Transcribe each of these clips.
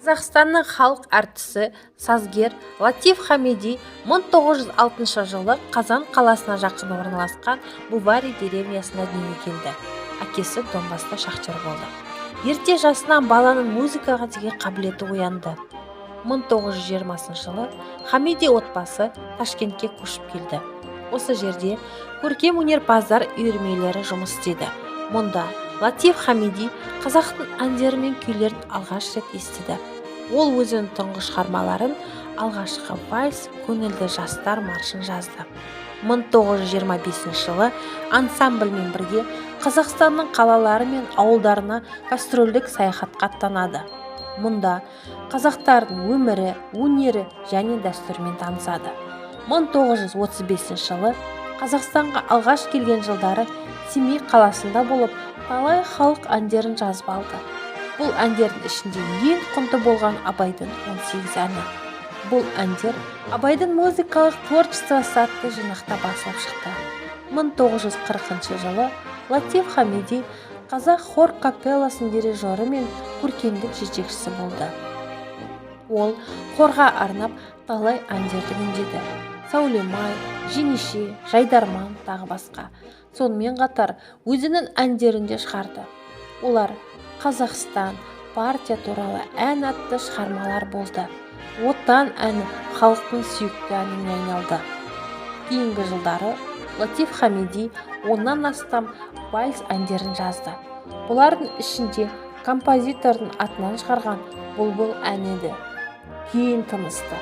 Қазақстанның халық әртісі, сазгер Латиф Хамиди 1906 жылы Қазан қаласына жақын орналасқан Буварий деревнясына дүниеге келді. Әкесі Донбасста шахтер болды. Ерте жасынан баланың музыкаға деген қабілеті оянды. 1920 жылы Хамиди отбасы Ташкентке көшіп келді. Осы жерде көркем өнерпаздар үйірмелері жұмыс істеді. Мұнда Латиф Хамиди қазақтың әндері мен күйлерін алғаш рет естіді. Ол өзінің тұңғыш шығармаларын алғашқы вальс, көңілді жастар маршын жазды. 1925 жылы ансамбльмен бірге Қазақстанның қалалары мен ауылдарына гастрольдік саяхатқа аттанады. Мұнда қазақтардың өмірі, өнері және дәстүрімен танысады. 1935 жылы Қазақстанға алғаш келген жылдары Семей қаласында болып, талай халық әндерін жазып алды. Бұл әндердің ішінде ең құнды болған Абайдың 18 әні. Бұл әндер Абайдың музыкалық творчествосы атты жинақта басылып шықты. 1940 жылы Латиф Хамиди қазақ хор капелласының дирижері мен көркемдік жетекшісі болды. Ол хорға арнап талай әндерді өңдеді. Сәулемай, Жеңеше, Жайдарман тағы басқа. Сонымен қатар өзінің әндерінде шығарды. Олар Қазақстан, партия туралы ән атты шығармалар болды. Отан әні халықтың сүйікті әніне айналды. Кейінгі жылдары Латиф Хамиди 10-нан астам вальс әндерін жазды. Бұлардың ішінде композитордың атынан шығарған Бұлбұл әні еді. Кейін тынысты.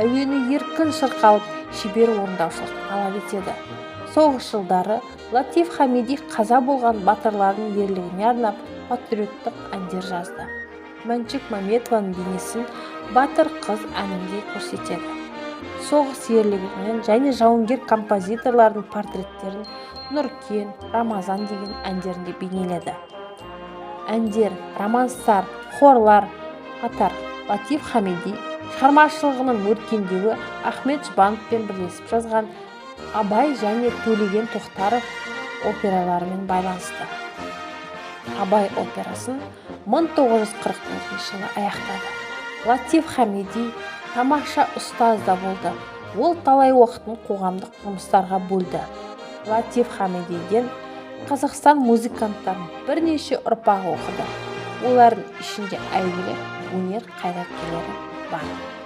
Әуені еркін шырқалып, шебер орындаушылықты талап етеді. Соғыс жылдары Латиф Хамиди қаза болған батырлардың ерлігіне арнап патриоттық әндер жазды. Мәншүк Мәметованың бейнесін батыр қыз әнінде көрсетеді. Соғыс ерлігімен және жауынгер композиторлардың портреттерін Нұркен, Рамазан деген әндерінде бейнеледі. Әндер, романстар, хорлар қатар Латиф Хамиди шығармашылығының өркендеуі Ахмет Жұбановпен бірлесіп жазған Абай және Төлеген Тоқтаров операларымен байланысты. Абай операсын 1944 жылы аяқтады. Латиф Хамиди тамаша ұстаз да болды. Ол талай уақытын қоғамдық жұмыстарға бөлді. Латиф Хамидиден Қазақстан музыканттарын бірнеше ұрпағы оқыды. Олардың ішінде әйгілі өнер қайраткерлері бар.